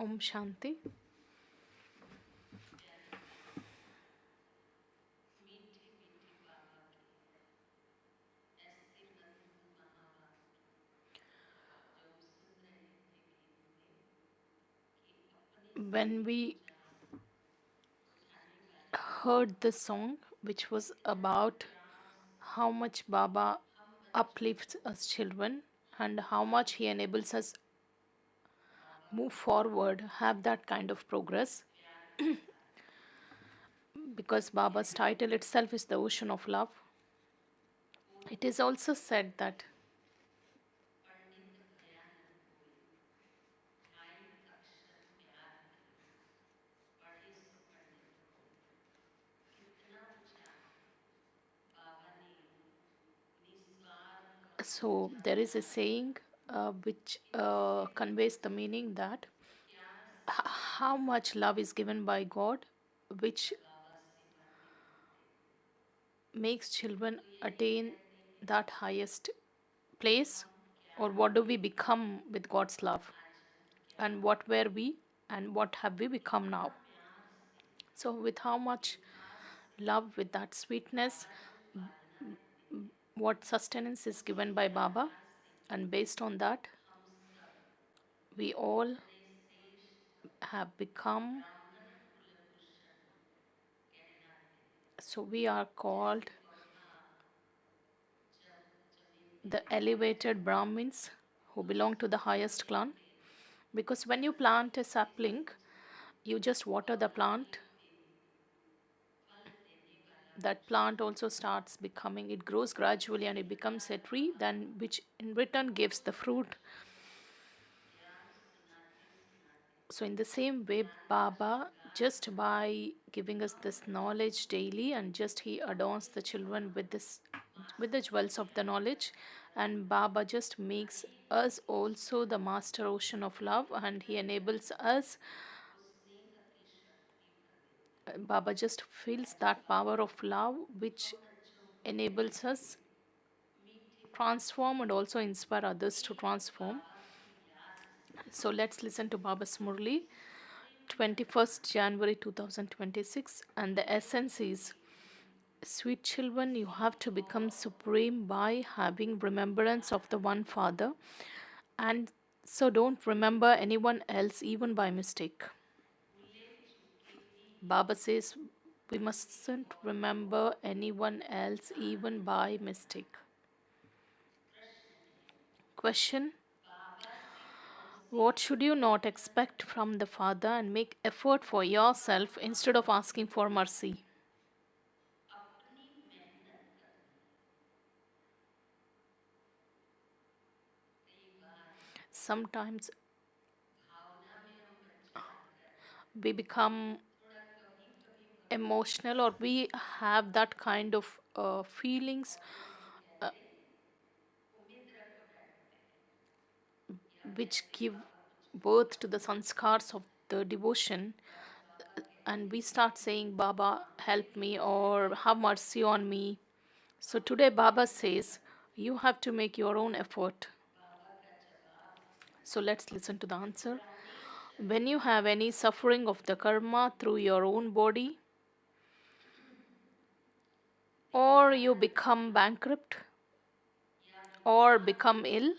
Om Shanti. प्यारे मीठे मीठे बाबा के ऐसे मधुर महावाक्य जो हम सुन रहे थे गीत में कि अपने When सभी we विचार उठाने वाले heard the song, which was कितना about प्यार से how much Baba हम बच्चों uplifts को us children and how much he सिखाते enables us बाबा move को forward, have that kind of progress, प्यार सिखाते because Baba's title itself is the ocean of love. वो It is also said that पंडित भयानक कोई ढाई अक्षर प्यार के पढ़े सो पंडित कोई कितना उच्चार बाबा ने निस्वार्थ और so there is a सच्चा saying which इतने conveys the meaning that प्यार से how much love is given by God, which जब बाबा से बातें करते makes children तो ये नहीं attain कहते हैं that highest कि place, हम क्या or what do we become with God's love, आज हम क्या and what were we and what have we become इतना now. प्यार से So, with how much मिठास से love, with that sweetness, बाबा जो पालना देते हैं what sustenance is given उसी by Baba, आधार से and based on that, हम सब we all अपने श्रेष्ठ have become. ब्राह्मण कुलभूषण कहलाते हैं So, we are called जैसे पौधा जब जमीन में the लगा elevated Brahmins who तो belong to the उसके highest मूल clan. पे Because when you plant a सस्ते sapling, समझे you just water the पौधा plant. एक दिन फल देने वाला That वृक्ष plant also starts becoming, it grows gradually and उसी it becomes प्रकार a tree, Baba then which in return gives the fruit. ज्ञान सुनाते सुनाते So, in the same way, ज्ञान का Baba, श्रृंगार just करके by giving us हम this बच्चों को knowledge daily, and just he adorns अपने the children with this, with the master jewels of the ocean knowledge, बनाता है and Baba just makes अनेक us Ishwar also the master ocean of love, and he निरंतर enables us. उस स्नेह की शक्ति भर देते हैं Baba just feels that power of love which हम बच्चों को enables us मीठे मीठे transform and also inspire others to एक transform. बाबा की याद से So let's listen to Baba's Murli, supreme life 21st January 2026, and the ये essence is: ज़रूरी है Sweet children, you कि have to become और supreme by having remembrance प्यार of the one करें Father, and so don't remember anyone else even by mistake. भूले चूके भी Baba says we किसी mustn't और को remember anyone else याद even नहीं by करना mistake. प्रश्न है Question: बाबा से कौन सी what should you not मदद expect from the Father and make effort for yourself instead of asking for mercy? अपनी मेहनत करनी कई बार Sometimes भावना में हम बच जाकर we become थोड़ा कभी कभी भक्ति में emotional, or we have that kind of feelings और फिर हम कहते उम्मीद रख बैठते हैं या which कहते give बाबा मुझे birth थोड़ा to the सा sanskars of the devotion, बस बाबा and कहते we हैं start saying, Baba, आप help मेरी me, मदद or have कीजिए mercy on me. So हम today, खुद Baba नहीं कर says, सकते you have to make your own effort. बाबा का जवाब है So let's listen to the answer. पुराने When you जन्मों have में any suffering of the karma through your own body, or you बीमार become पड़ना bankrupt, या or बीमार become होना ill,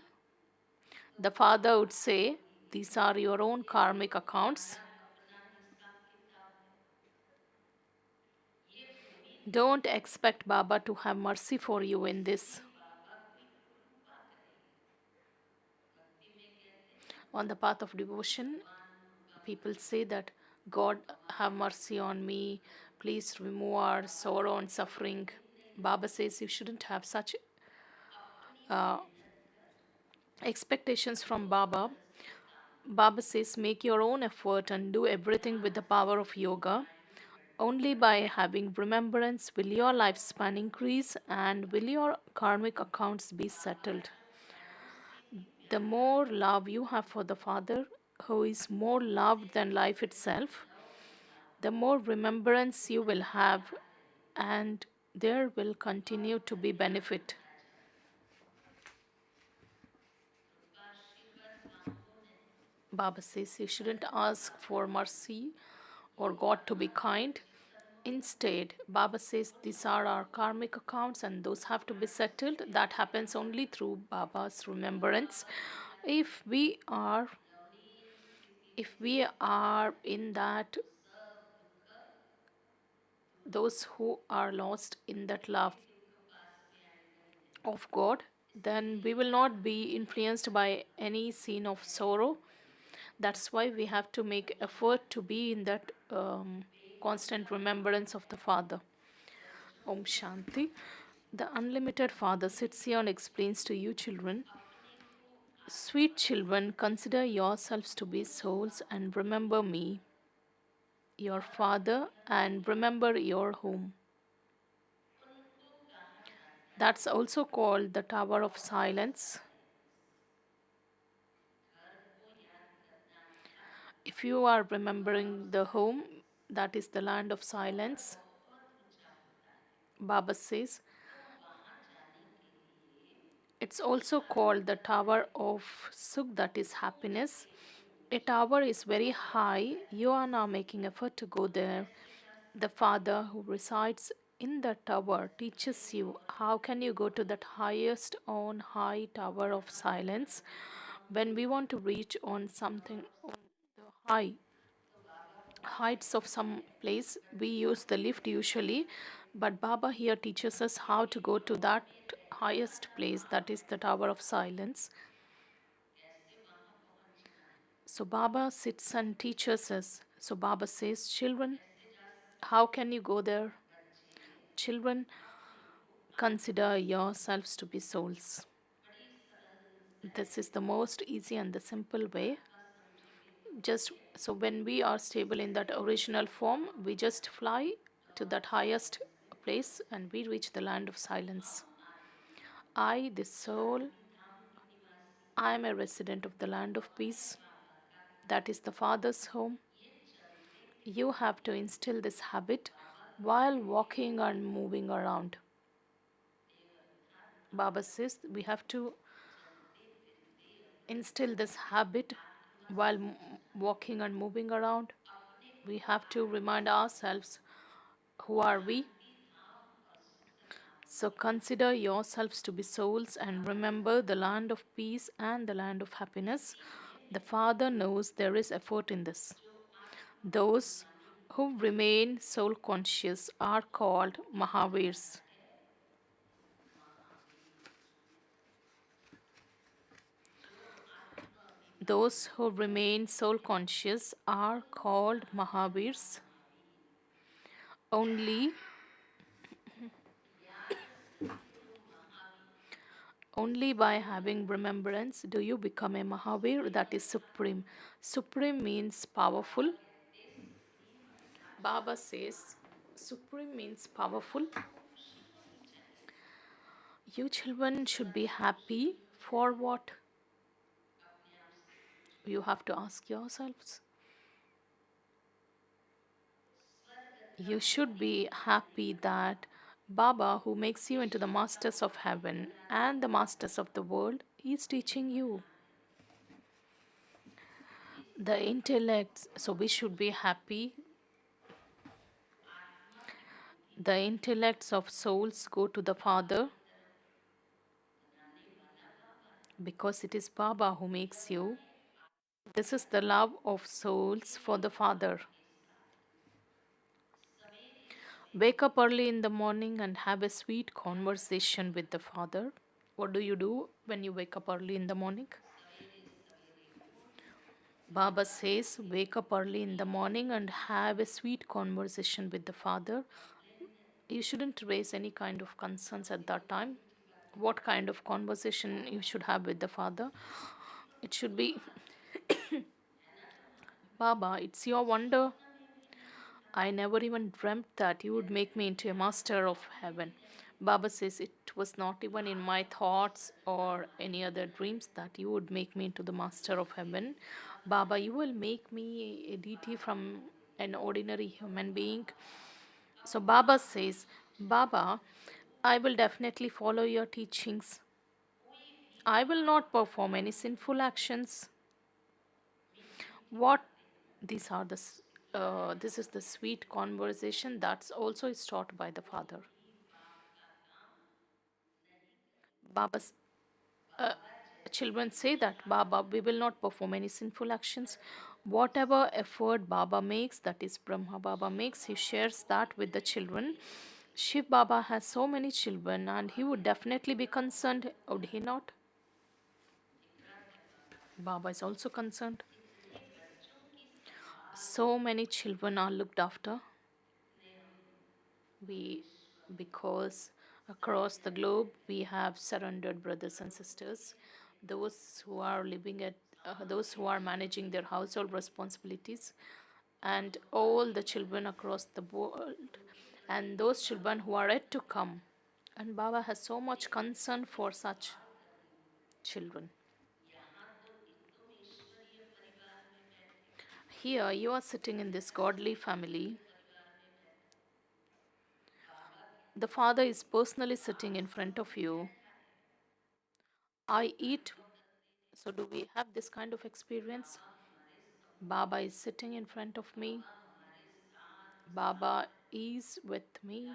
तो the Father would तुम्हारा say, कोई these are your own ये भी karmic accounts. तुम्हारा अपना हिसाब किताब है ये उम्मीद Don't मत expect Baba to have mercy for you in this. कि बाबा कोई कृपा करेंगे भक्ति में कहते हैं ना On the path of devotion, भगवान कृपा people करो say that, God, have हमारे mercy ऊपर on me, करो please remove our Baba sorrow and से ये suffering. उम्मीद नहीं Baba रखते says you shouldn't have such अपनी uh, मेहनत कर expectations जो from Baba. बल से काम Baba says, make your own effort and do everything with the ज्ञान power से of yoga. आयु Only बढ़ती by having remembrance will your lifespan increase and will your karmic accounts be Baba settled. जो प्राणों से भी The प्यारा more है love you have for the Father, who is more उसे loved than life itself, लौकिक लाभ the more remembrance you will have, याद रहेगा and there will और continue to be Kalyan benefit. होता जाएगा कृपा शिवर मांगो नहीं Baba says you shouldn't ask for mercy or God to be kind. Instead, Baba says these are our karmic accounts and those have to be settled. That happens only through Baba's remembrance. If we are if we are in that, those who are lost in that love of God, then we will not be influenced by any scene of sorrow. That's why we have to make effort to be in that constant remembrance of the Father. Om Shanti. The unlimited Father sits here and explains to you, children. Sweet children, consider yourselves to be souls and remember me, your Father, and remember your home. That's also called the Tower of Silence. If you are remembering the home, that is the land of silence, Baba says, it's also called the Tower of Sukh, that is happiness. A tower is very high. You are now making effort to go there. The Father who resides in the tower teaches you how can you go to that highest on high tower of silence. When we want to reach on something on the heights of some place, we use the lift usually, but Baba here teaches us how to go to that highest place, that is the tower of silence. So Baba sits and teaches us. So Baba says, children, how can you go there? Children, consider yourselves to be souls. This is the most easy and the simple way. Just so when we are stable in that original form, we just fly to that highest place and we reach the land of silence. I, the soul, I am a resident of the land of peace. That is the Father's home. You have to instill this habit while walking and moving around. Baba says we have to instill this habit while walking and moving around. We have to remind ourselves who are we. So consider yourselves to be souls and remember the land of peace and the land of happiness. The Father knows there is effort in this. Those who remain soul conscious are called Mahavirs. Those who remain soul conscious are called Mahavirs. Only Only by having remembrance do you become a Mahavir, that is supreme. Supreme means powerful. Baba says supreme means powerful. You children should be happy for what? You have to ask yourselves. You should be happy that Baba, who makes you into the masters of heaven and the masters of the world, is teaching you the intellect. So we should be happy. The intellects of souls go to the Father because it is Baba who makes you. This is the love of souls for the Father. Wake up early in the morning and have a sweet conversation with the Father. What do you do when you wake up early in the morning? Baba says, wake up early in the morning and have a sweet conversation with the Father. You shouldn't raise any kind of concerns at that time. What kind of conversation you should have with the Father? It should be, Baba, it's your wonder. I never even dreamt that you would make me into a master of heaven. Baba says it was not even in my thoughts or any other dreams that you would make me into the master of heaven. Baba, you will make me a deity from an ordinary human being. So Baba says, Baba, I will definitely follow your teachings. I will not perform any sinful actions. What these are this is the sweet conversation that's also is taught by the father. Baba's uh, children say that Baba, we will not perform any sinful actions. Whatever effort Baba makes, that is Brahma Baba makes, he shares that with the children. Shiv Baba has so many children and he would definitely be concerned, would he not? Baba is also concerned. So many children are looked after. We, because across the globe we have surrendered brothers and sisters, those who are living at those who are managing their household responsibilities, and all the children across the world, and those children who are yet to come. And Baba has so much concern for such children. Here you are sitting in this godly family. The father is personally sitting in front of you. I eat. So, do we have this kind of experience? Baba is sitting in front of me. Baba is with me.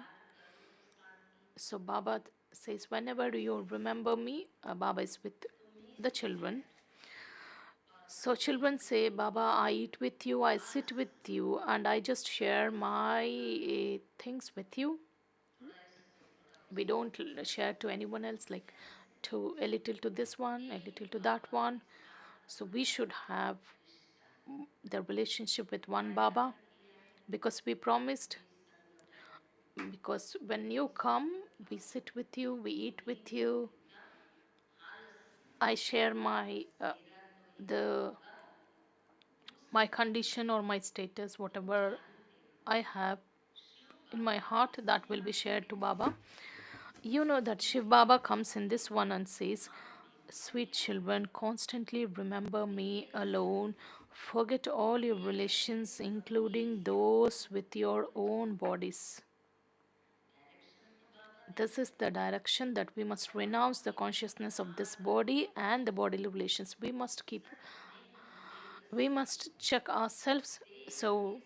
So, Baba says, whenever you remember me, Baba is with the children. So, children say, Baba, I eat with you, I sit with you, and I just share my things with you. We don't share to anyone else, like to a little to this one, a little to that one. So, we should have the relationship with one Baba, because we promised, because when you come, we sit with you, we eat with you. I share the my condition or my status, whatever I have in my heart, that will be shared to Baba. You know that Shiv Baba comes in this one and says, sweet children, constantly remember me alone. Forget all your relations, including those with your own bodies. This is the direction that we must renounce the consciousness of this body and the bodily relations. We must check ourselves. So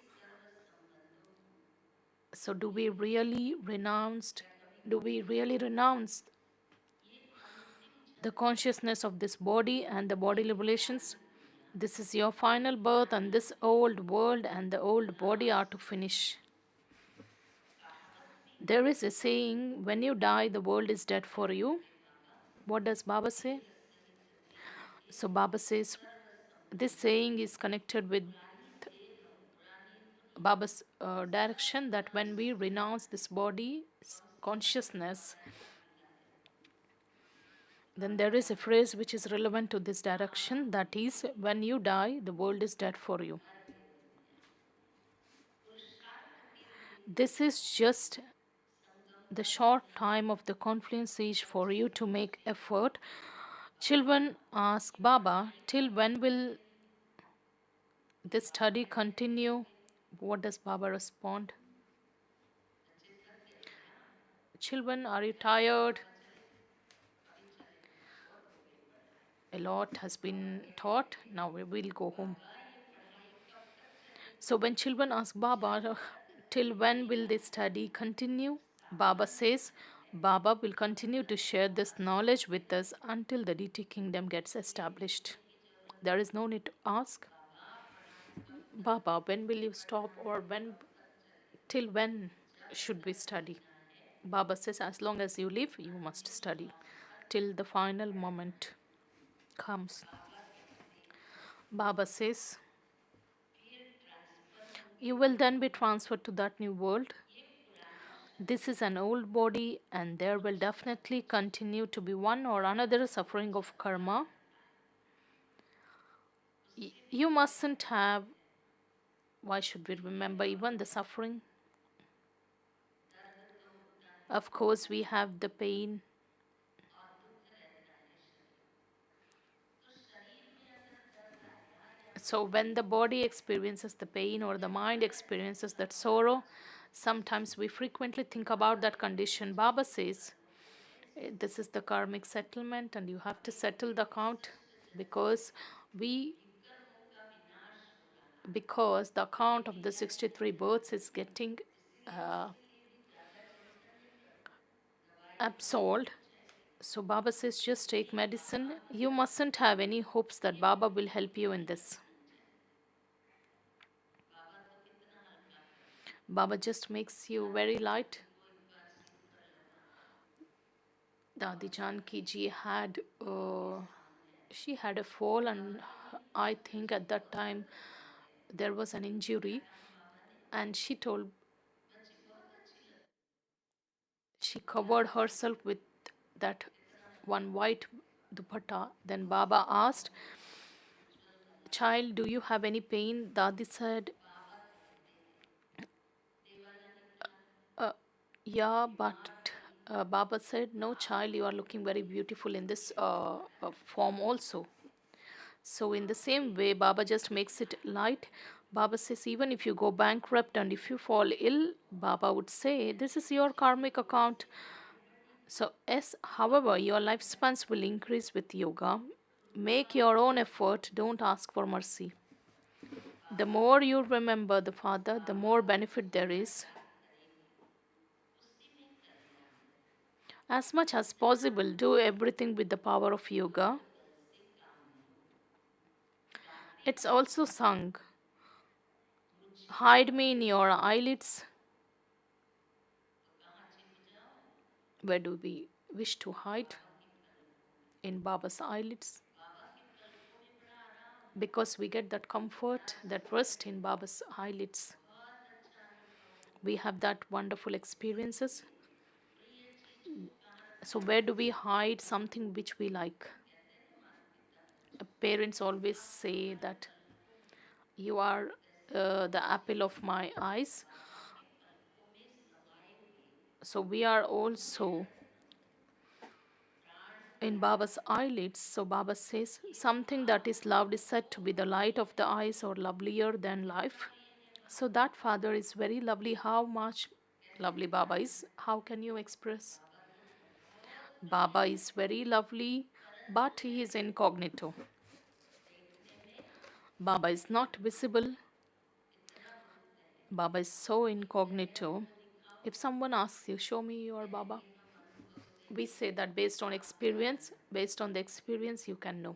do we really renounce the consciousness of this body and the bodily relations? This is your final birth, and this old world and the old body are to finish. There is a saying, when you die, the world is dead for you. What does Baba say? So Baba says, this saying is connected with Baba's direction, that when we renounce this body's consciousness, then there is a phrase which is relevant to this direction, that is, when you die, the world is dead for you. This is just the short time of the confluence age for you to make effort. Children ask Baba, till when will this study continue? What does Baba respond? Children, are you tired? A lot has been taught. Now we will go home. So when children ask Baba, till when will this study continue? Baba says, Baba will continue to share this knowledge with us until the DT kingdom gets established. There is no need to ask, Baba, when will you stop, or till when should we study? Baba says, as long as you live, you must study till the final moment comes. Baba says, you will then be transferred to that new world. This is an old body, and there will definitely continue to be one or another suffering of karma. You mustn't have. Why should we remember even the suffering? Of course, we have the pain. So, when the body experiences the pain or the mind experiences that sorrow, sometimes we frequently think about that condition. Baba says, this is the karmic settlement, and you have to settle the account, because we because the account of the 63 births is getting uh, absolved. So Baba says, just take medicine. You mustn't have any hopes that Baba will help you in this. Baba just makes you very light. Dadi Janki ji had, she had a fall, and I think at that time there was an injury, and she told, she covered herself with that one white dupatta. Then Baba asked, child, do you have any pain? Dadi said, uh, yeah, but Baba said, no, child, you are looking very beautiful in this form also. So, in the same way, Baba just makes it light. Baba says, even if you go bankrupt and if you fall ill, Baba would say, this is your karmic account. So, yes, however, your lifespans will increase with yoga. Make your own effort, don't ask for mercy. The more you remember the Father, the more benefit there is. As much as possible, do everything with the power of yoga. It's also sung, hide me in your eyelids. Where do we wish to hide? In Baba's eyelids. Because we get that comfort, that rest in Baba's eyelids. We have that wonderful experiences. So where do we hide something which we like? Parents always say that you are the apple of my eyes. So we are also in Baba's eyelids. So Baba says something that is loved is said to be the light of the eyes or lovelier than life. So that Father is very lovely. How much lovely Baba is? How can you express? Baba is very lovely, but he is incognito. Baba is not visible. Baba is so incognito. If someone asks you, show me your Baba, we say that based on experience, based on the experience, you can know.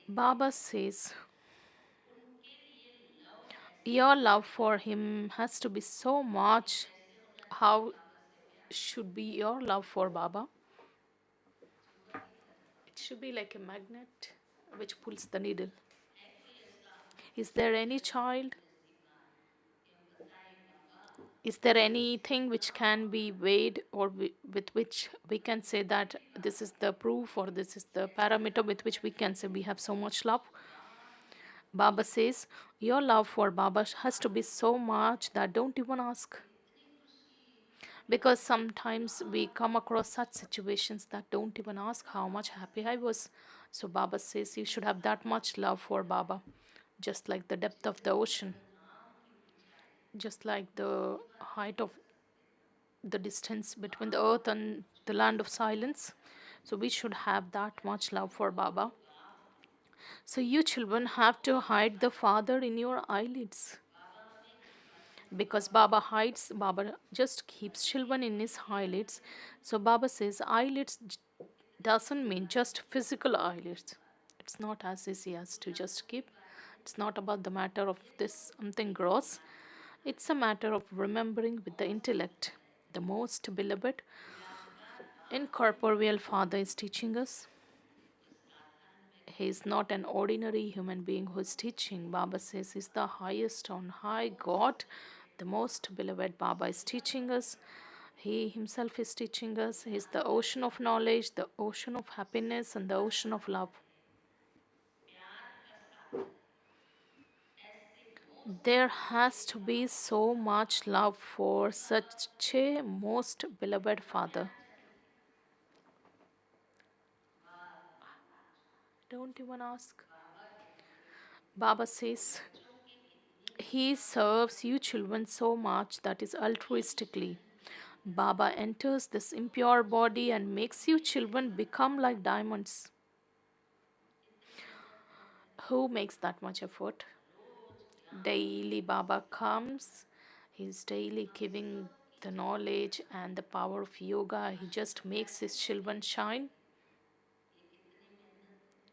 Baba says, your love for him has to be so much. How should be your love for Baba? It should be like a magnet which pulls the needle. Is there any child? Is there anything which can be weighed or with which we can say that this is the proof or this is the parameter with which we can say we have so much love? Baba says, your love for Baba has to be so much that don't even ask. Because sometimes we come across such situations that don't even ask how much happy I was. So Baba says you should have that much love for Baba, just like the depth of the ocean, just like the height of the distance between the earth and the land of silence. So we should have that much love for Baba. So you children have to hide the Father in your eyelids. Because Baba hides, Baba just keeps children in his eyelids. So Baba says eyelids doesn't mean just physical eyelids. It's not as easy as to just keep. It's not about the matter of this something gross. It's a matter of remembering with the intellect. The most beloved incorporeal Father is teaching us. He is not an ordinary human being who is teaching. Baba says he's the highest on high God. The most beloved Baba is teaching us. He himself is teaching us. He is the ocean of knowledge, the ocean of happiness, and the ocean of love. There has to be so much love for such a most beloved Father. Don't even ask. Baba says, he serves you children so much that is altruistically. Baba enters this impure body and makes you children become like diamonds. Who makes that much effort? Daily Baba comes. He's daily giving the knowledge and the power of yoga. He just makes his children shine.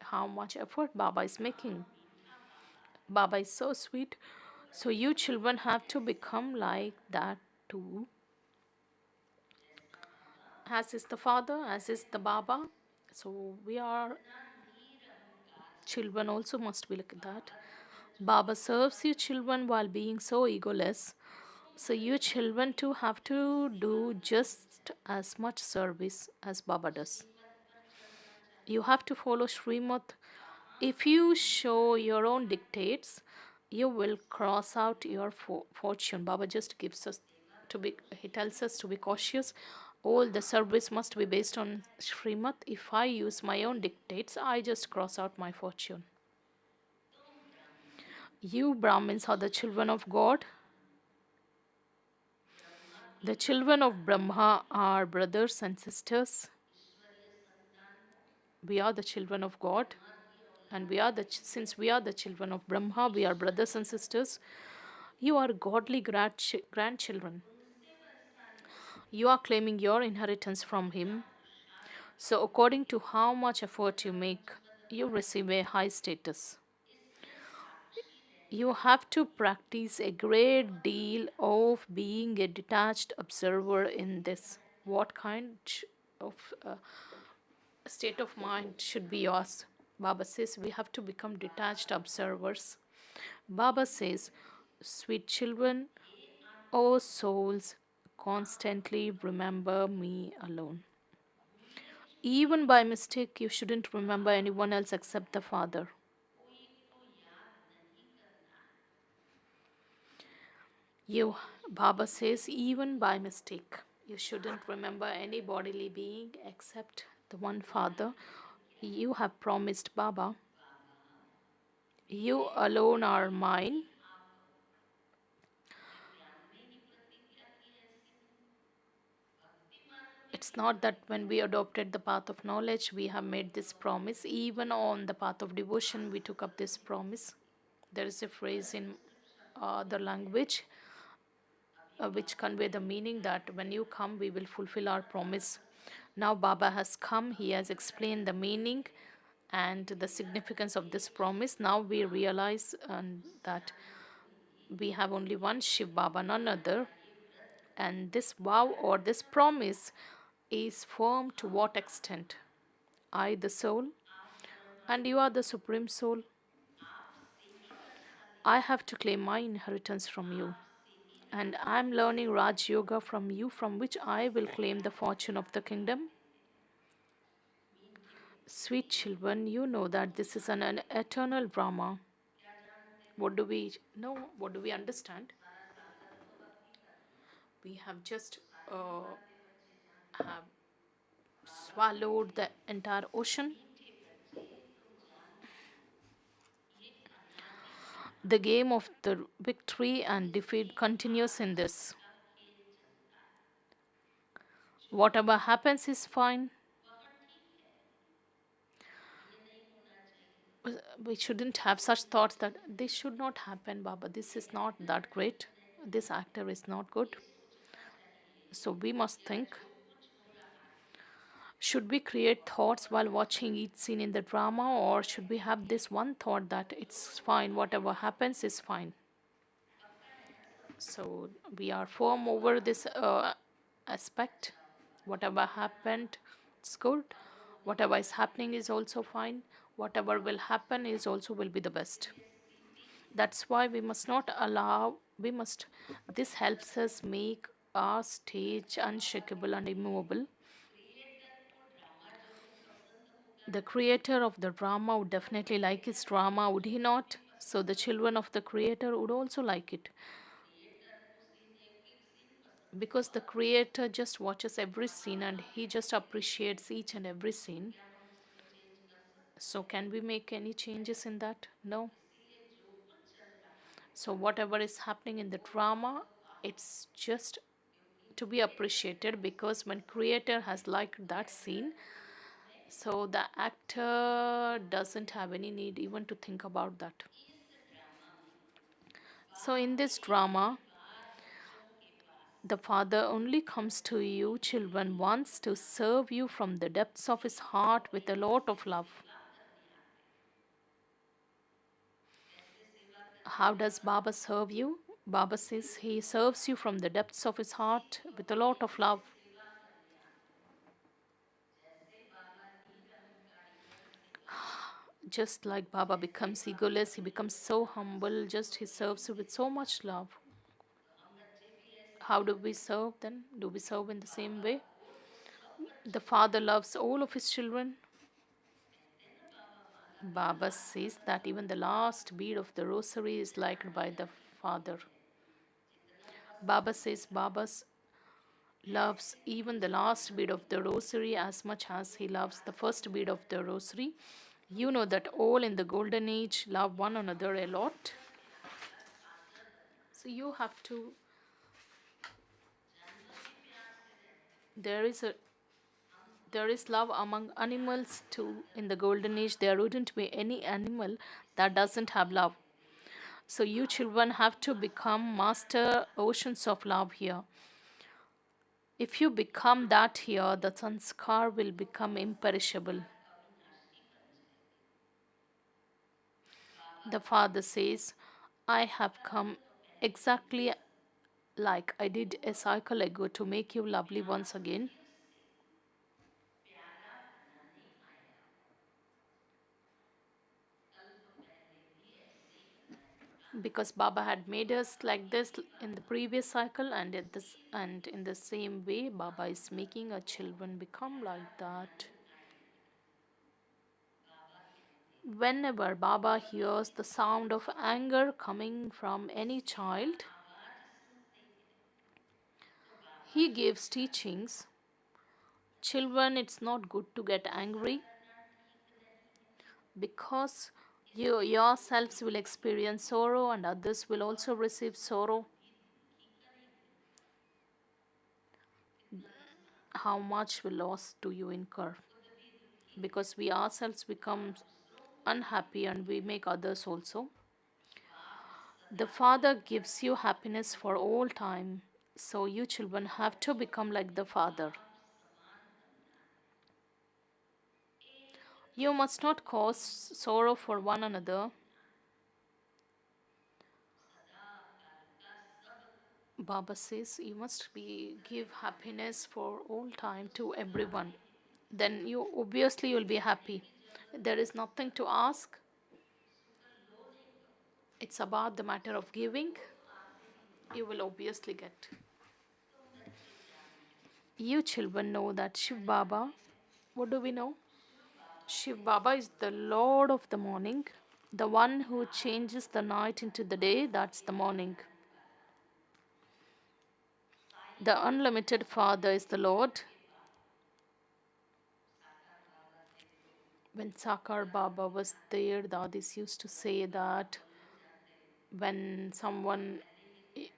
How much effort Baba is making. Baba is so sweet. So you children have to become like that too. As is the father, as is the Baba. So we are children also must be like that. Baba serves you children while being so egoless. So you children too have to do just as much service as Baba does. You have to follow Srimad. If you show your own dictates, you will cross out your fortune. Baba just gives us to be, he tells us to be cautious. All the service must be based on Srimad. If I use my own dictates, I just cross out my fortune. You Brahmins are the children of God. The children of Brahma are brothers and sisters. We are the children of God, and we are since we are the children of Brahma, we are brothers and sisters. You are godly grandchildren. You are claiming your inheritance from him. So according to how much effort you make, you receive a high status. You have to practice a great deal of being a detached observer in this. What kind of state of mind should be yours? Baba says we have to become detached observers. Baba says, sweet children, O souls, constantly remember me alone. Even by mistake, you shouldn't remember anyone else except the Father. You, Baba says, even by mistake, you shouldn't remember any bodily being except the one Father. You have promised Baba. You alone are mine. It's not that when we adopted the path of knowledge, we have made this promise. Even on the path of devotion, we took up this promise. There is a phrase in the language which convey the meaning that when you come, we will fulfill our promise. Now Baba has come, he has explained the meaning and the significance of this promise. Now we realize that we have only one Shiv Baba, none other. And this vow or this promise is firm to what extent? I, the soul, and you are the supreme soul. I have to claim my inheritance from you. And I am learning Raj Yoga from you, from which I will claim the fortune of the kingdom. Sweet children, you know that this is an eternal drama. What do we know? What do we understand? We have just have swallowed the entire ocean. The game of the victory and defeat continues in this. Whatever happens is fine. We shouldn't have such thoughts that this should not happen, Baba. This is not that great. This actor is not good. So we must think, should we create thoughts while watching each scene in the drama, or should we have this one thought that it's fine, whatever happens is fine? So we are firm over this aspect. Whatever happened, it's good. Whatever is happening is also fine. Whatever will happen is also will be the best. That's why we must not allow, we must, this helps us make our stage unshakable and immovable. The creator of the drama would definitely like his drama, would he not? So the children of the creator would also like it. Because the creator just watches every scene and he just appreciates each and every scene. So can we make any changes in that? No. So whatever is happening in the drama, it's just to be appreciated, because when creator has liked that scene, so the actor doesn't have any need even to think about that. So in this drama, the Father only comes to you, children, once to serve you from the depths of his heart with a lot of love. How does Baba serve you? Baba says he serves you from the depths of his heart with a lot of love. Just like Baba becomes egoless, he becomes so humble, just he serves you with so much love. How do we serve then? Do we serve in the same way? The Father loves all of his children. Baba says that even the last bead of the rosary is liked by the Father. Baba says Baba loves even the last bead of the rosary as much as he loves the first bead of the rosary. You know that all in the golden age love one another a lot. So you have to, there is a there is love among animals too. In the golden age there wouldn't be any animal that doesn't have love. So you children have to become master oceans of love here. If you become that here, the sanskar will become imperishable. The Father says, I have come exactly like I did a cycle ago to make you lovely once again. Because Baba had made us like this in the previous cycle, and in the same way, Baba is making our children become like that. Whenever Baba hears the sound of anger coming from any child, he gives teachings. Children, it's not good to get angry, because you yourselves will experience sorrow and others will also receive sorrow. How much loss do you incur? Because we ourselves become unhappy and we make others also. The Father gives you happiness for all time. So you children have to become like the Father. You must not cause sorrow for one another. Baba says you must give happiness for all time to everyone. Then you obviously will be happy. There is nothing to ask. It's about the matter of giving. You will obviously get. You children know that Shiv Baba, what do we know? Shiv Baba is the Lord of the morning, the one who changes the night into the day, that's the morning. The unlimited Father is the Lord. When Sakar Baba was there, the Adis used to say that when someone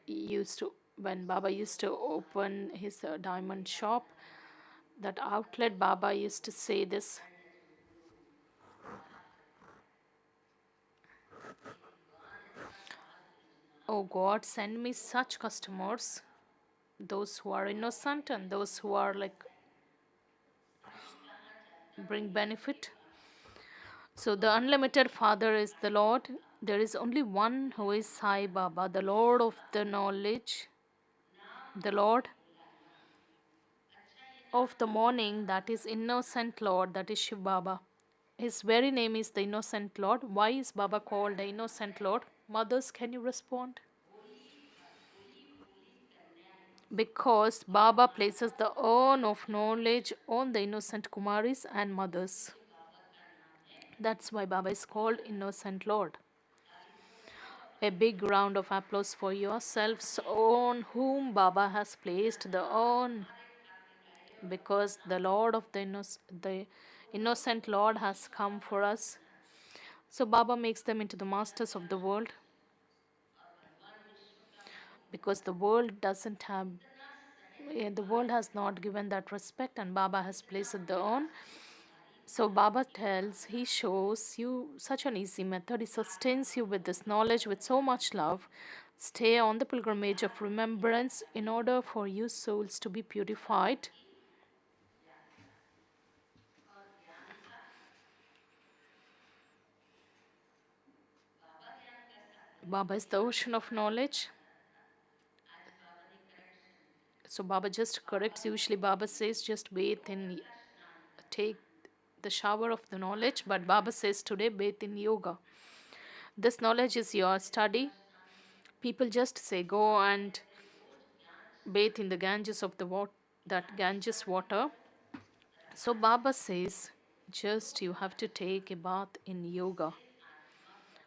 used to, when Baba used to open his diamond shop, that outlet, Baba used to say this: Oh God, send me such customers, those who are innocent and those who are like bring benefit. So the unlimited Father is the Lord. There is only one who is Sai Baba, the Lord of the knowledge, the Lord of the morning, that is innocent Lord, that is Shiv Baba. His very name is the innocent Lord. Why is Baba called the innocent Lord? Mothers, can you respond? Because Baba places the urn of knowledge on the innocent Kumaris and mothers. That's why Baba is called innocent Lord. A big round of applause for yourselves on whom Baba has placed the urn, because the Lord of the innocent Lord has come for us. So Baba makes them into the masters of the world, because the world doesn't have The world has not given that respect, and Baba has placed it on. So Baba tells, he shows you such an easy method. He sustains you with this knowledge with so much love. Stay on the pilgrimage of remembrance in order for you souls to be purified. और ज्ञान का बाबा ज्ञान का सागर है। Baba is the ocean of knowledge. आज बाबा ने correct soon So Baba just corrects. Usually Baba says just bathe in, का स्नान कर take the shower of the knowledge, but Baba says today bathe in yoga. This knowledge is your study. People just say go and bathe in the Ganges of the that Ganges water. So Baba says just you have to take a bath in yoga,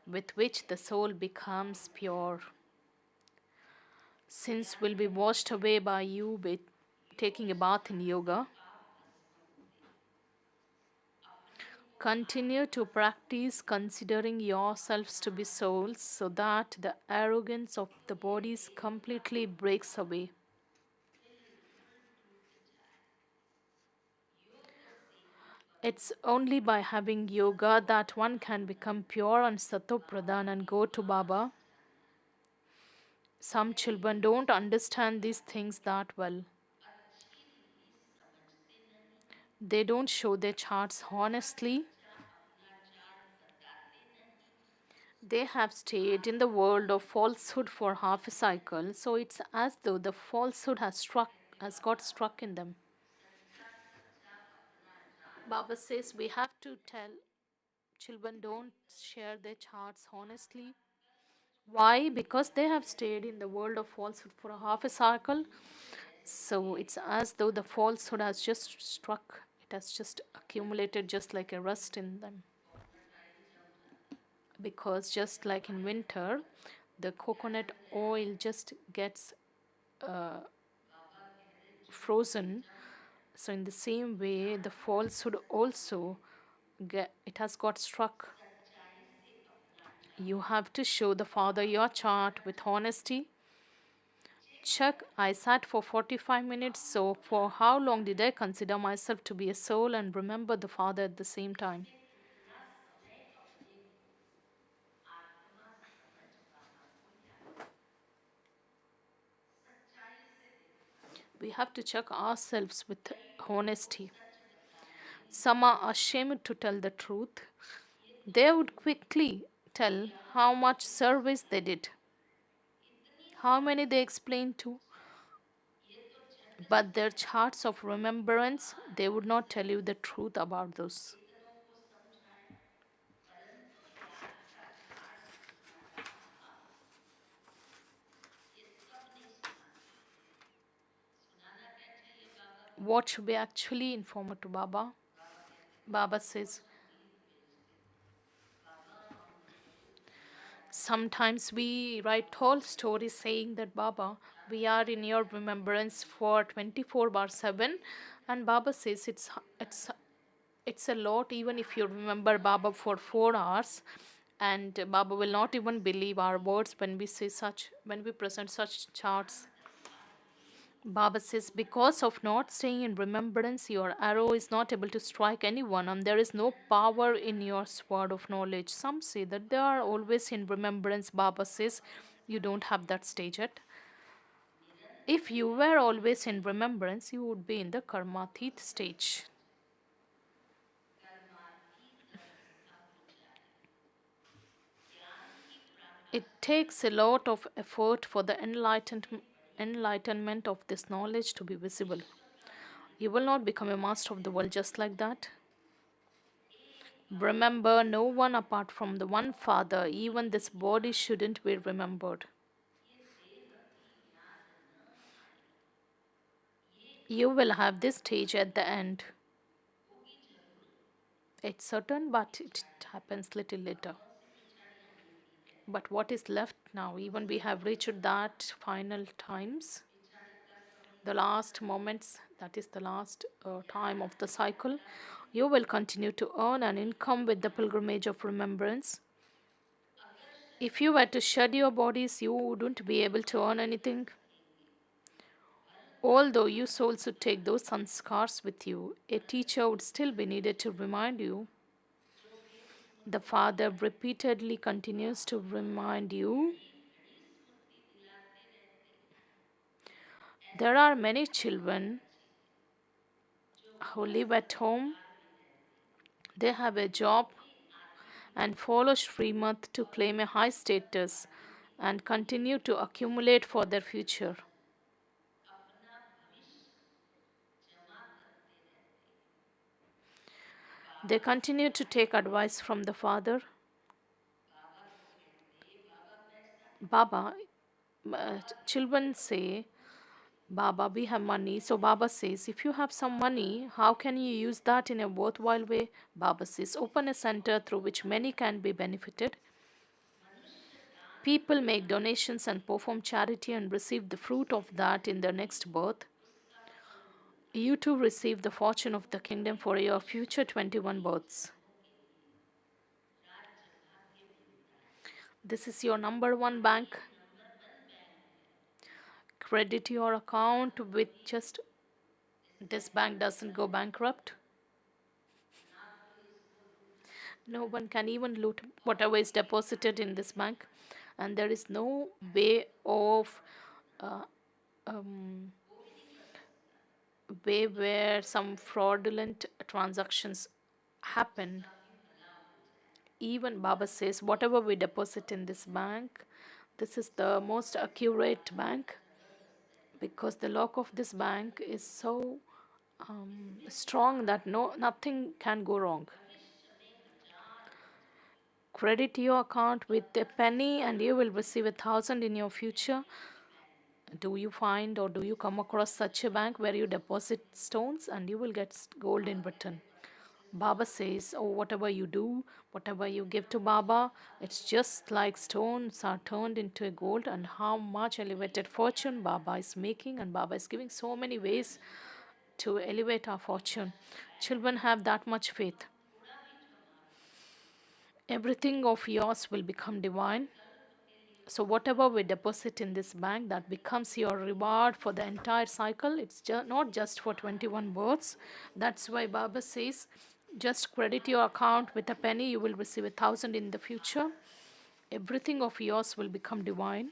with which the soul becomes pure. Sins will be washed away by you taking a bath in yoga. Continue to practice considering yourselves to be souls so that the arrogance of the bodies completely breaks away. It's only by having yoga that one can become pure and satopradhan and go to Baba. Some children don't understand these things that well. अच्छी तरह समझते नहीं, They don't show their charts honestly. अपना chart बताते नहीं। They have stayed in the world of falsehood for half a cycle, so it's as though the falsehood has got struck in them. सच्चा सच्चा अपना chart Baba says we have to tell children don't share their charts honestly. Why? Because they have stayed in the world of falsehood for a half a cycle. So it's as though the falsehood has just struck, it has just accumulated just like a rust in them. Because just like in winter, the coconut oil just gets frozen. So in the same way, the falsehood also it has got struck. सच्चाई से अपना You have to show the Father your chart with honesty. Chuck, I sat for 45 minutes, so for how long did I consider myself to be a soul and remember the Father at the same time? कितना समय अपने आत्मा समझ बाबा को याद सच्चाई से देखा। We have to check ourselves with honesty. सच बताने Some are ashamed to tell the truth. They would quickly tell how much service they did, how many they explained to, ये तो झट but their charts of remembrance, they would not tell you the truth about those. इतनों को समझाया, परंतु याद का chart सुनाना ये सब नहीं सुनाते। सुनाना क्या चाहिए बाबा को? What should be actually informed to Baba? बाबा कहते Baba says, संगीत भेजते बाबा हम लोग सुनाना sometimes we write tall stories saying that Baba, we are in your remembrance for 24/7, and Baba says it's a lot even if you remember Baba for 4 hours, and Baba will not even believe our words when we present such charts. Baba says, because of not staying in remembrance, your arrow is not able to strike anyone, and there is no power in your sword of knowledge. Some say that they are always in remembrance. Baba says, you don't have that stage yet. If you were always in remembrance, you would be in the karmathit stage. कर्मातीत अवस्था हो जाए। ज्ञान की प्राप्ति It takes a lot of effort for the enlightenment of this knowledge to be visible. You will not become a master of the world just like that. Remember no one apart from the one Father. Even this body shouldn't be remembered. ये देह भी याद न आए, You will have this stage at the end. होगी जरूर। It's certain, but it happens little later. कौन सी पिछाड़ियाँ मिलती है? But what is left now? Even we have reached that final times, पिछाड़ी का समय the last moments, that is the last time of the cycle. You will continue to earn an income with the pilgrimage of remembrance. If you were to shed your bodies, you wouldn't be able to earn anything. Although you souls should take those sanskars with you, a teacher would still be needed to remind you. The Father repeatedly continues to remind you. There are many children who live at home, they have a job and follow Srimad to claim a high status and continue to accumulate for their future. They continue to take advice from the Father. Baba, children say, Baba, we have money. So Baba says, if you have some money, how can you use that in a worthwhile way? Baba says, open a center through which many can be benefited. People make donations and perform charity and receive the fruit of that in their next birth. You too receive the fortune of the kingdom for your future 21 births. This is your number one bank. Credit your account with just this bank doesn't go bankrupt. No one can even loot whatever is deposited in this bank, and there is no way of uh, um, way where some fraudulent transactions happen. Even Baba says, whatever we deposit in this bank, this is the most accurate bank because the lock of this bank is so strong that nothing can go wrong. Credit your account with a penny and you will receive 1,000 in your future. Do you find or do you come across such a bank where you deposit stones and you will get gold in return? Baba says, oh, whatever you do, whatever you give to Baba, it's just like stones are turned into a gold, and how much elevated fortune Baba is making, and Baba is giving so many ways to elevate our fortune. Children have that much faith. Everything of yours will become divine. So, whatever we deposit in this bank, that becomes your reward for the entire cycle. It's not just for 21 births. That's why Baba says, just credit your account with a penny, you will receive 1,000 in the future. Everything of yours will become divine.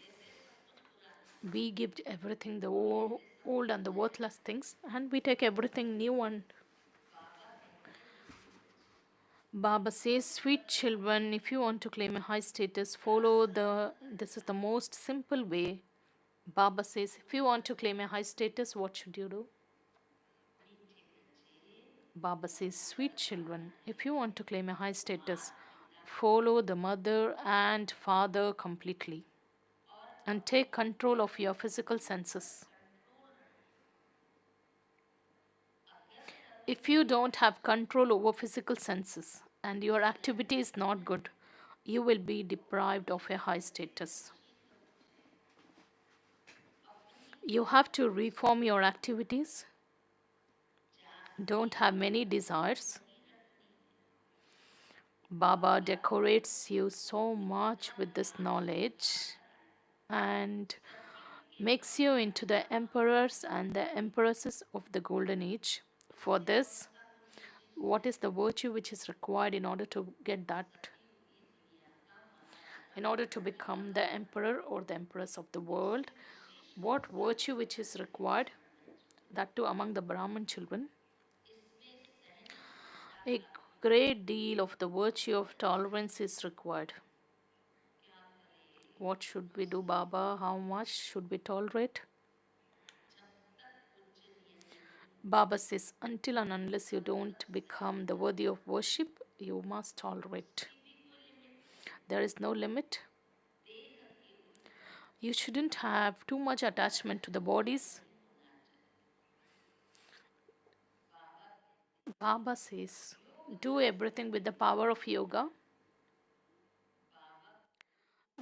We give everything the old and the worthless things, and we take everything new. And Baba says, sweet children, if you want to claim a high status, follow this is the most simple way. Baba says, if you want to claim a high status, what should you do? Baba says, sweet children, if you want to claim a high status, follow the mother and father completely and take control of your physical senses. If you don't have control over physical senses and your activity is not good, you will be deprived of a high status. You have to reform your activities. Don't have many desires. Baba decorates you so much with this knowledge and makes you into the emperors and the empresses of the golden age. For this, what is the virtue which is required in order to get that? In order to become the emperor or the empress of the world, what virtue which is required? That too among the Brahman children. A great deal of the virtue of tolerance is required. What should we do, Baba? How much should we tolerate? Baba says, until and unless you don't become the worthy of worship, you must tolerate. There is no limit. You shouldn't have too much attachment to the bodies. Baba says, do everything with the power of yoga.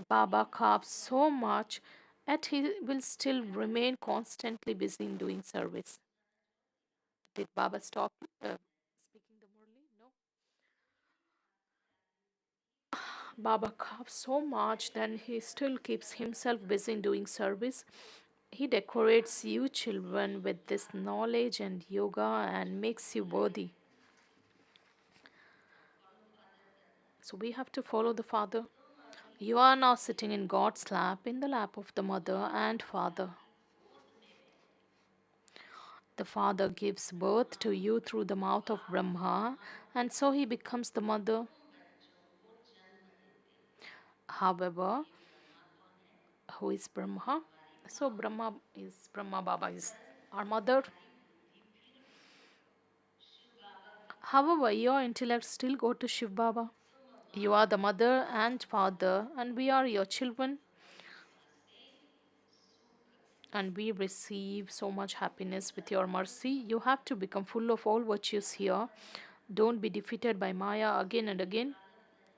Baba carves so much, yet he will still remain constantly busy in doing service. Did Baba stop speaking the Murli? No. Baba carves so much, then he still keeps himself busy in doing service. He decorates you children with this knowledge and yoga and makes you worthy. So we have to follow the Father. You are now sitting in God's lap, in the lap of the Mother and Father. The Father gives birth to you through the mouth of Brahma, and so he becomes the Mother. However, who is Brahma? So Brahma Baba is our mother. However, your intellect still go to Shiv Baba. You are the mother and father, and we are your children, and we receive so much happiness with your mercy. You have to become full of all virtues here. Don't be defeated by Maya again and again.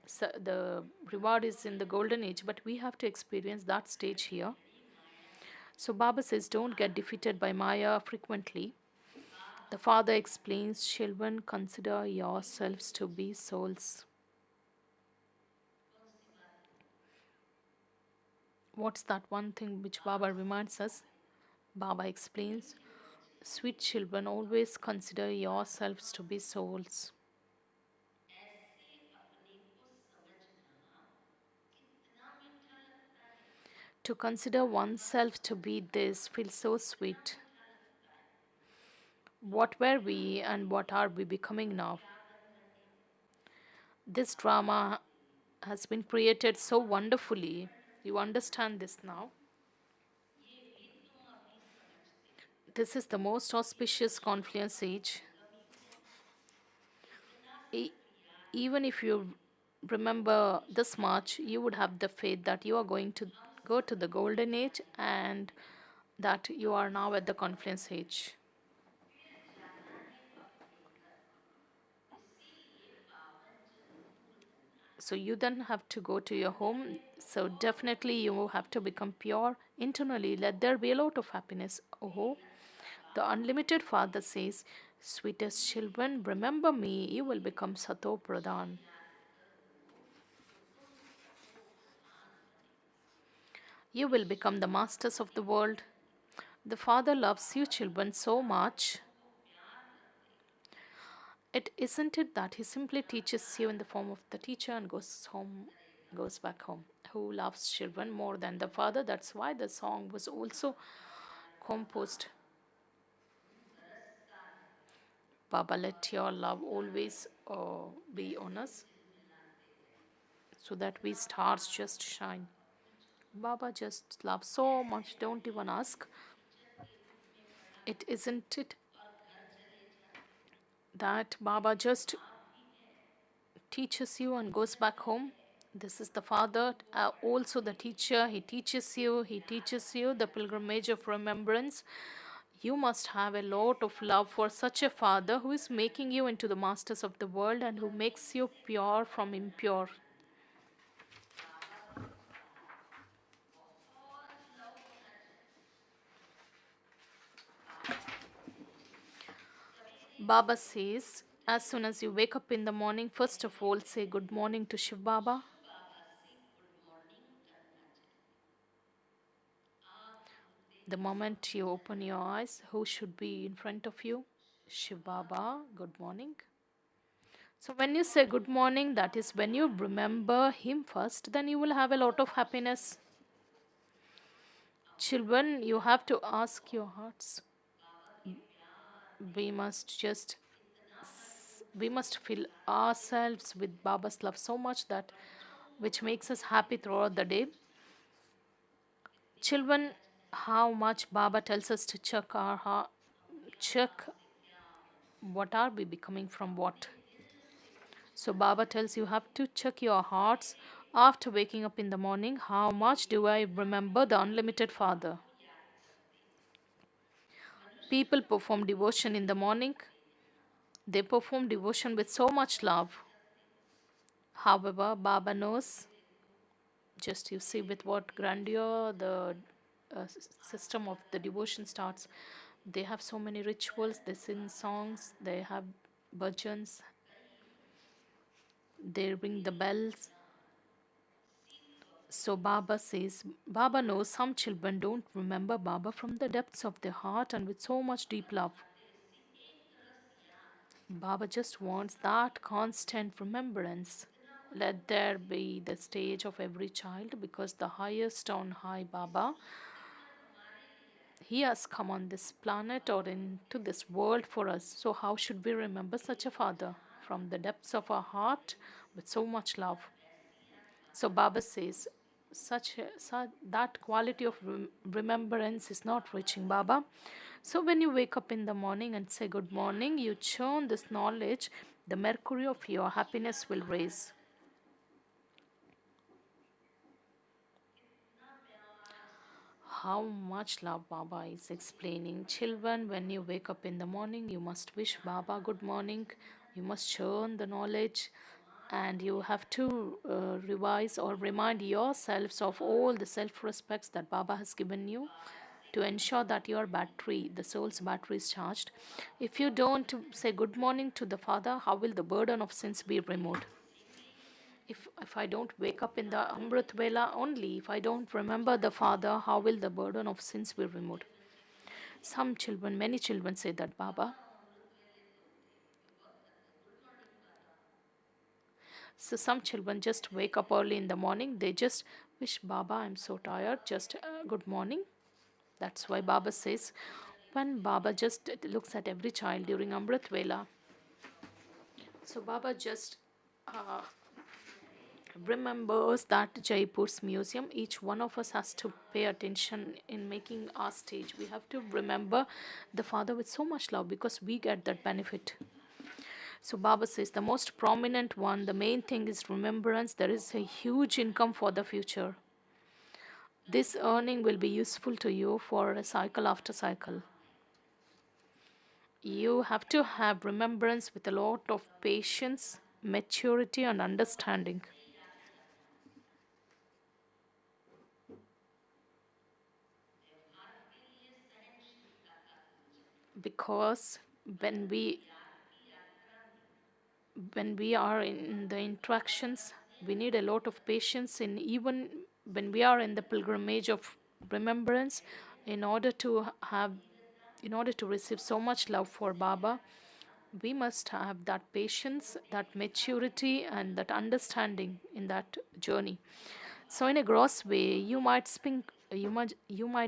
So the reward is in the golden age, but we have to experience that stage here. So Baba says, don't get defeated by Maya frequently. The Father explains, children, consider yourselves to be souls. What's that one thing which Baba reminds us? Baba explains, sweet children, always consider yourselves to be souls. To consider oneself to be this feels so sweet. What were we and what are we becoming now? This drama has been created so wonderfully. You understand this now. This is the most auspicious confluence age. E- Even if you remember this much, you would have the faith that you are going to go to the golden age and that you are now at the confluence age. So you then have to go to your home. So definitely you have to become pure internally. Let there be a lot of happiness. Oh, the unlimited Father says, sweetest children, remember me, you will become Sato Pradhan. You will become the masters of the world. The Father loves you, children, so much. It isn't it that he simply teaches you in the form of the teacher and goes back home. Who loves children more than the Father? That's why the song was also composed. Baba, let your love always be on us, so that we stars just shine. Baba just loves so much, don't even ask. It isn't it that Baba just teaches you and goes back home? This is the Father, also the teacher. He teaches you the pilgrimage of remembrance. You must have a lot of love for such a Father who is making you into the masters of the world and who makes you pure from impure. Baba says, as soon as you wake up in the morning, first of all, say good morning to Shiv Baba. The moment you open your eyes, who should be in front of you? Shiv Baba, good morning. So when you say good morning, that is when you remember him first, then you will have a lot of happiness. Children, you have to ask your hearts. We must just we must fill ourselves with Baba's love so much that which makes us happy throughout the day. Children, how much Baba tells us to check our heart, check what are we becoming from what. So Baba tells you have to check your hearts after waking up in the morning. How much do I remember the unlimited Father? People perform devotion in the morning. They perform devotion with so much love. However, Baba knows, just you see with what grandeur the system of the devotion starts. They have so many rituals, they sing songs, they have bhajans, they ring the bells. So Baba says, Baba knows some children don't remember Baba from the depths of their heart and with so much deep love. Baba just wants that constant remembrance. Let there be the stage of every child because the highest on high Baba, he has come on this planet or into this world for us. So, how should we remember such a father? From the depths of our heart with so much love. So, Baba says, that quality of remembrance is not reaching Baba. So, when you wake up in the morning and say good morning, you churn this knowledge, the mercury of your happiness will raise. How much love Baba is explaining. Children, when you wake up in the morning, you must wish Baba good morning. You must churn the knowledge and you have to revise or remind yourselves of all the self respects that Baba has given you to ensure that your battery, the soul's battery, is charged. If you don't say good morning to the Father, how will the burden of sins be removed? If I don't wake up in the Amrit Vela only, if I don't remember the Father, how will the burden of sins be removed? Some children, many children say that, Baba. So some children just wake up early in the morning. They just wish Baba, I'm so tired. Just good morning. That's why Baba says, when Baba just looks at every child during Amrit Vela, so Baba just uh, remembers that Jaipur's museum, each one of us has to pay attention in making our stage. We have to remember the Father with so much love because we get that benefit. So Baba says the most prominent one, the main thing is remembrance. There is a huge income for the future. This earning will be useful to you for a cycle after cycle. You have to have remembrance with a lot of patience, maturity, and understanding. Because when we when we are in the interactions, we need a lot of patience in even when we are in the pilgrimage of remembrance in order to have in order to receive so much love for Baba. We must have that patience, that maturity, and that understanding in that journey. So in a gross way, you might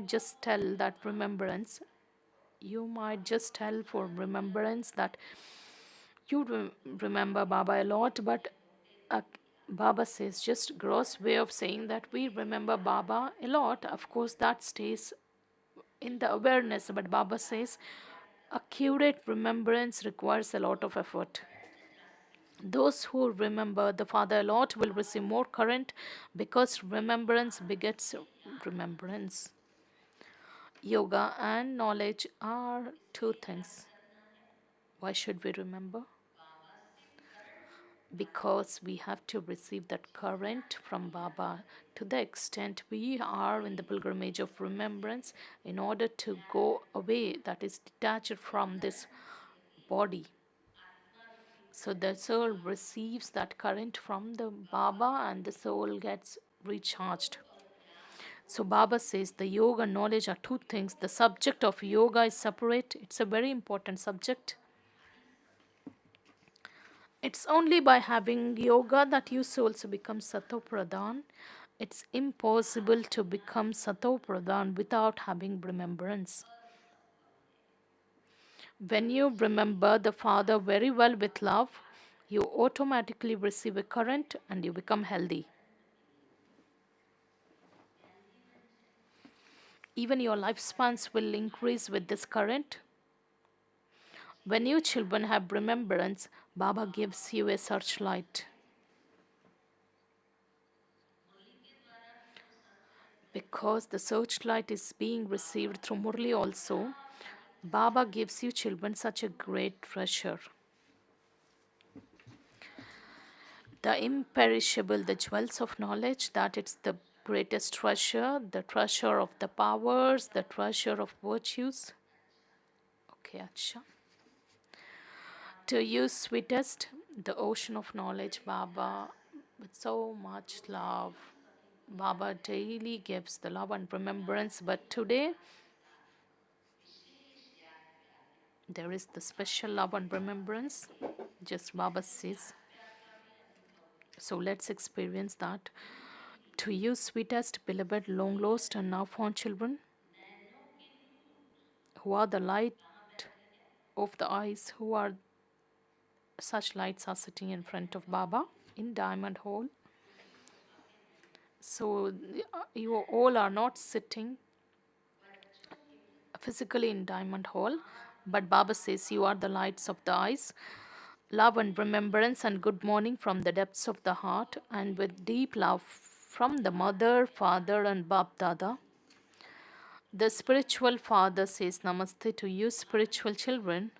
just tell that remembrance, you might just tell for remembrance that you remember Baba a lot, but uh, Baba says just gross way of saying that we remember Baba a lot. Of course, that stays in the awareness, but Baba says accurate remembrance requires a lot of effort. Those who remember the Father a lot will receive more current because remembrance begets remembrance. Yoga and knowledge are two things. Why should we remember? Because we have to receive that current from Baba to the extent we are in the pilgrimage of remembrance in order to go away, that is detached from this body. So the soul receives that current from the Baba and the soul gets recharged. So Baba says the yoga and knowledge are two things. The subject of yoga is separate. It's a very important subject. It's only by having yoga that you souls become Sato Pradhan. It's impossible to become Sato Pradhan without having remembrance. When you remember the Father very well with love, you automatically receive a current and you become healthy. Even your lifespans will increase with this current. When you children have remembrance, Baba gives you a searchlight. Because the searchlight is being received through Murli also, Baba gives you children such a great treasure. The imperishable, the jewels of knowledge, that it's the greatest treasure, the treasure of the powers, the treasure of virtues. Okay, Acha. To you, sweetest, the ocean of knowledge, Baba, with so much love. Baba daily gives the love and remembrance, but today there is the special love and remembrance. Just Baba says. So let's experience that. To you, sweetest, beloved, long lost, and now found children, who are the light of the eyes, who are such lights are sitting in front of Baba in Diamond Hall. So you all are not sitting physically in Diamond Hall, but Baba says you are the lights of the eyes. Love and remembrance and good morning from the depths of the heart, and with deep love from the mother, father, and Bab Dada. The spiritual father says Namaste to you, spiritual children.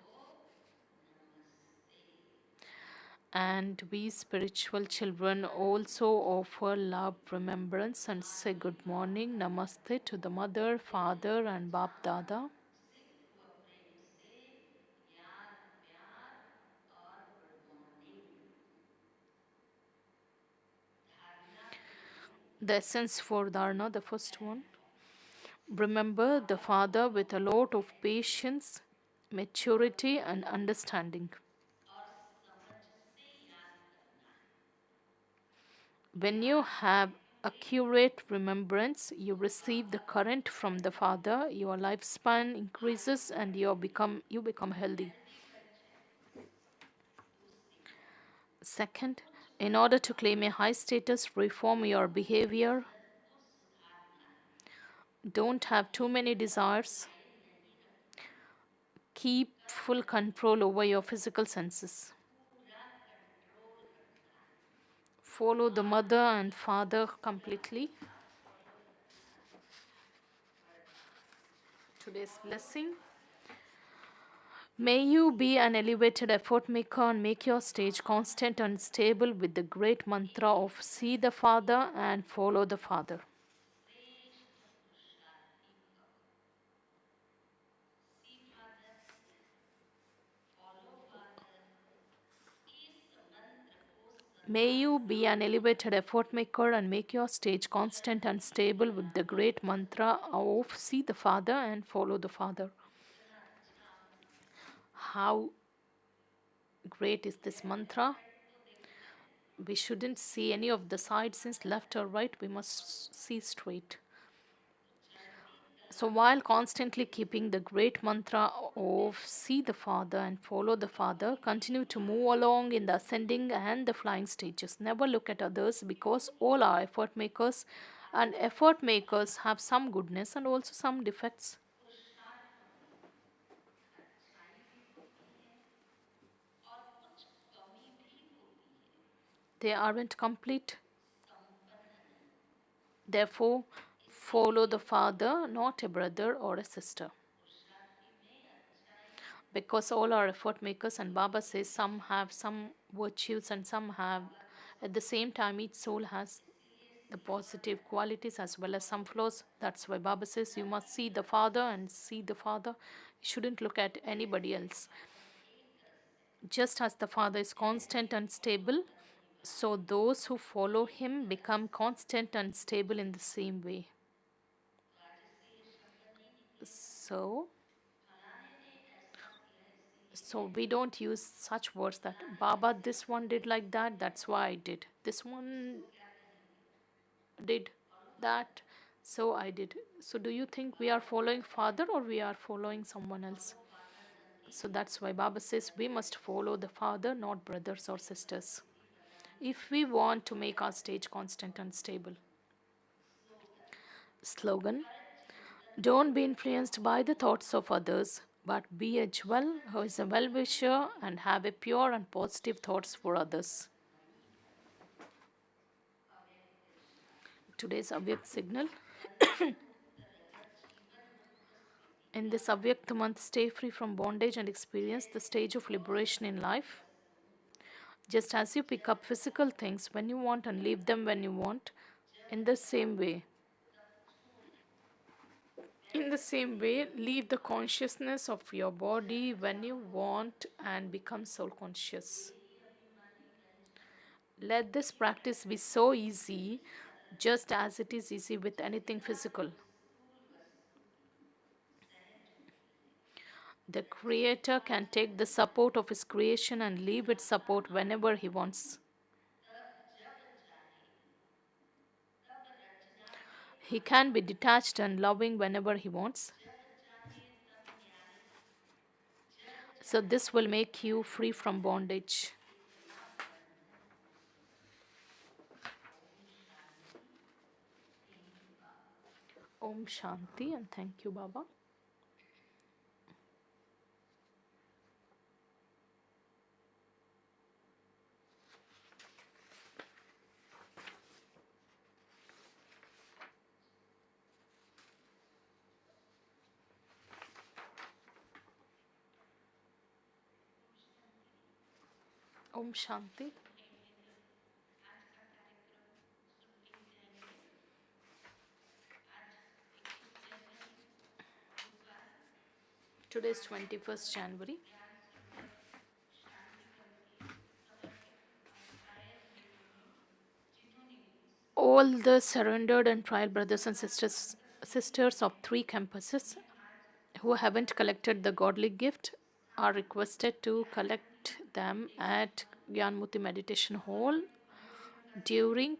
And we spiritual children also offer love, remembrance, and say good morning, Namaste to the mother, father, and Bab Dada. The essence for Dharna, the first one. Remember the Father with a lot of patience, maturity, and understanding. When you have accurate remembrance, you receive the current from the Father, your lifespan increases, and you become healthy. Second, in order to claim a high status, reform your behavior. Don't have too many desires. Keep full control over your physical senses. Follow the mother and father completely. Today's blessing. May you be an elevated effort maker and make your stage constant and stable with the great mantra of see the Father and follow the Father. May you be an elevated effort maker and make your stage constant and stable with the great mantra of see the Father and follow the Father. How great is this mantra? We shouldn't see any of the sides since left or right, we must see straight. So while constantly keeping the great mantra of see the Father and follow the Father, continue to move along in the ascending and the flying stages. Never look at others because all are effort makers, and effort makers have some goodness and also some defects. They aren't complete. Therefore, follow the Father, not a brother or a sister. Because all are effort makers, and Baba says some have some virtues and some have. At the same time, each soul has the positive qualities as well as some flaws. That's why Baba says you must see the Father and see the Father. You shouldn't look at anybody else. Just as the Father is constant and stable, so those who follow him become constant and stable in the same way. So, so we don't use such words that Baba, this one did like that, that's why I did. This one did that, so I did. So do you think we are following Father or we are following someone else? So that's why Baba says we must follow the Father, not brothers or sisters, if we want to make our stage constant and stable. Slogan: don't be influenced by the thoughts of others, but be a jewel who is a well-wisher and have a pure and positive thoughts for others. Today's Avyak signal. In this Avyak month, stay free from bondage and experience the stage of liberation in life. Just as you pick up physical things when you want and leave them when you want, in the same way, leave the consciousness of your body when you want and become soul conscious. Let this practice be so easy just as it is easy with anything physical. The creator can take the support of his creation and leave its support whenever he wants. He can be detached and loving whenever he wants. So, this will make you free from bondage. Om Shanti, and thank you, Baba. Om Shanti. Today is 21st January. All the surrendered and trial brothers and sisters of three campuses who haven't collected the godly gift are requested to collect them at Gyanmuti Meditation Hall during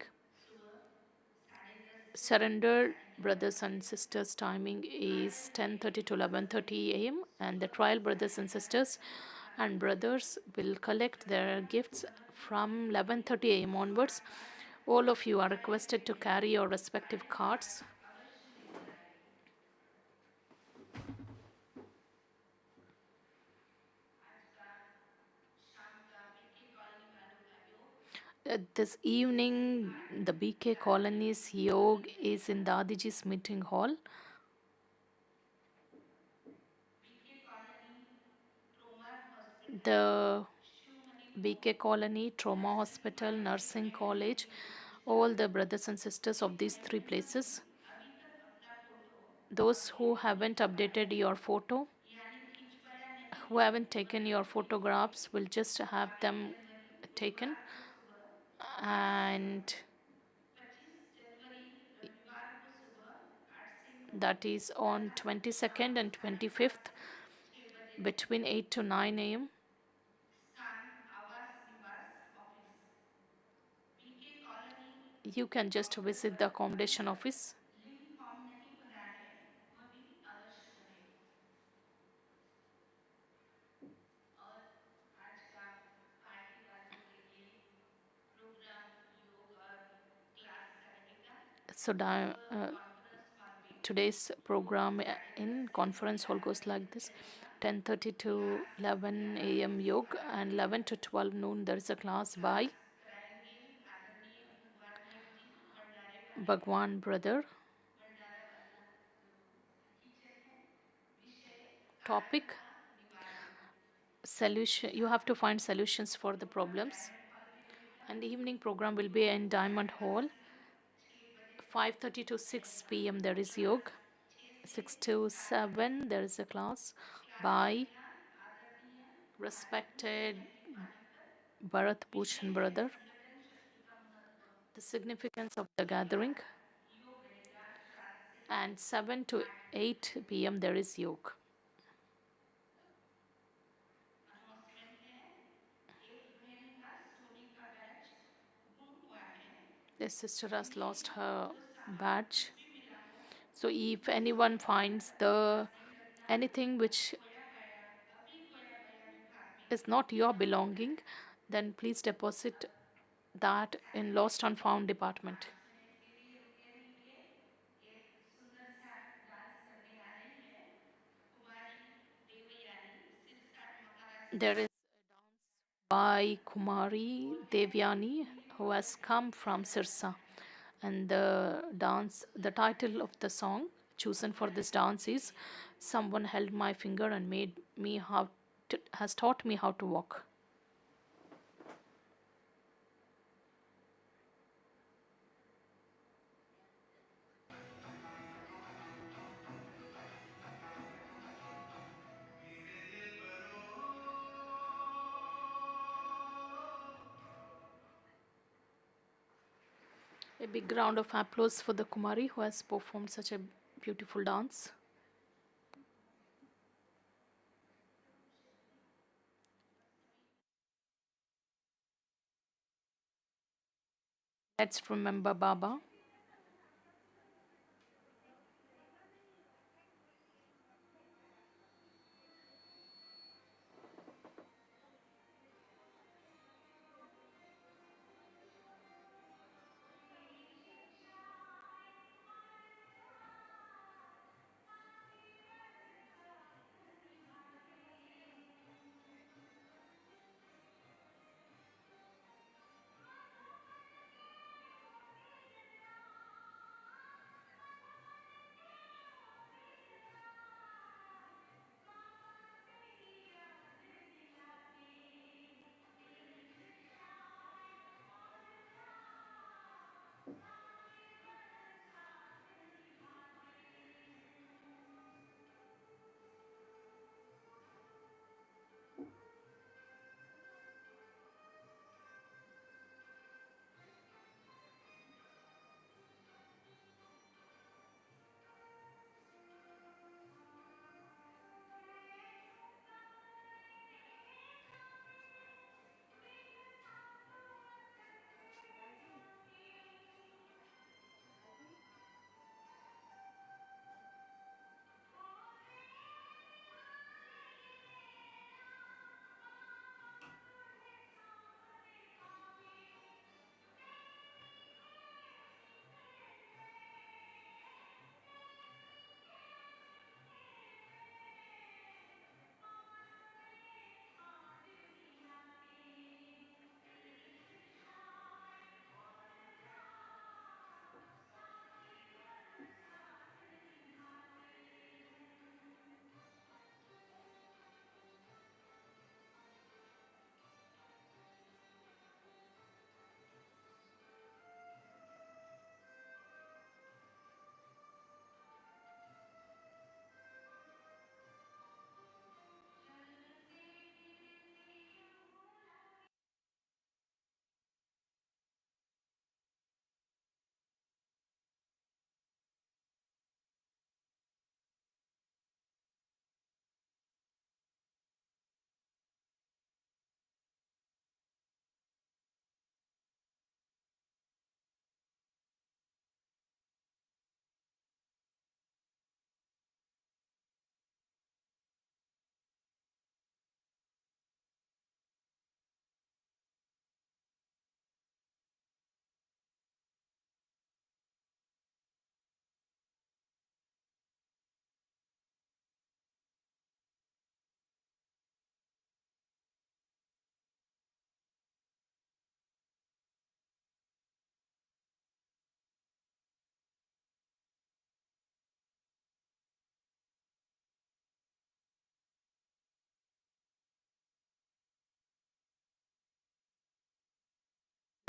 surrendered brothers and sisters timing is 10:30 to 11:30 a.m. and the trial brothers and sisters and brothers will collect their gifts from 11:30 a.m. onwards. All of you are requested to carry your respective cards. This evening, the BK Colony's Yog is in Dadiji's meeting hall. The BK Colony, Trauma Hospital, Nursing College, all the brothers and sisters of these three places. Those who haven't updated your photo, who haven't taken your photographs, will just have them taken. And that is on 22nd and 25th between 8 to 9 a.m. You can just visit the accommodation office. So today's program in conference hall goes like this: 10:30 to 11 a.m. yoga, and 11 to 12 noon there is a class by Bhagwan brother. Topic: solution. You have to find solutions for the problems. And the evening program will be in Diamond Hall. 5:30 to 6 p.m. there is yoga. 6 to 7 there is a class by respected Bharat Bhushan brother. The significance of the gathering. And 7 to 8 p.m. there is yoga. The sister has lost her badge. So if anyone finds the anything which is not your belonging, then please deposit that in lost and found department. There is by Kumari Devyani who has come from Sirsa, and the title of the song chosen for this dance is "Someone Held My Finger and Made Me has Taught Me How to Walk." A big round of applause for the Kumari who has performed such a beautiful dance. Let's remember Baba.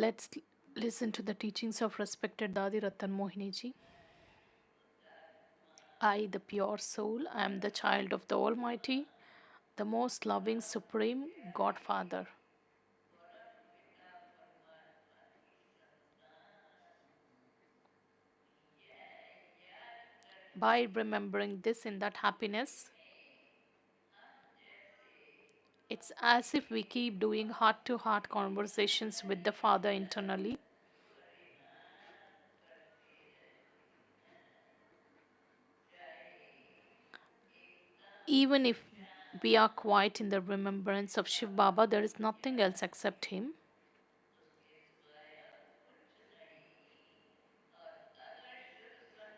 Let's listen to the teachings of respected Dadi Ratan Mohini ji. I, the pure soul, am the child of the Almighty, the most loving Supreme Godfather. By remembering this in that happiness, it's as if we keep doing heart to heart conversations with the Father internally. Even if we are quiet in the remembrance of Shiv Baba, there is nothing else except Him.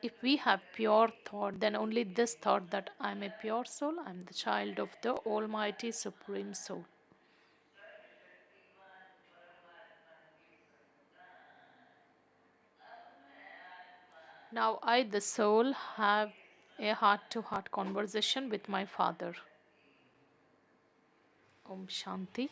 If we have pure thought, then only this thought that I am a pure soul, I am the child of the Almighty Supreme Soul. Now I, the soul, have a heart to heart conversation with my Father. Om Shanti.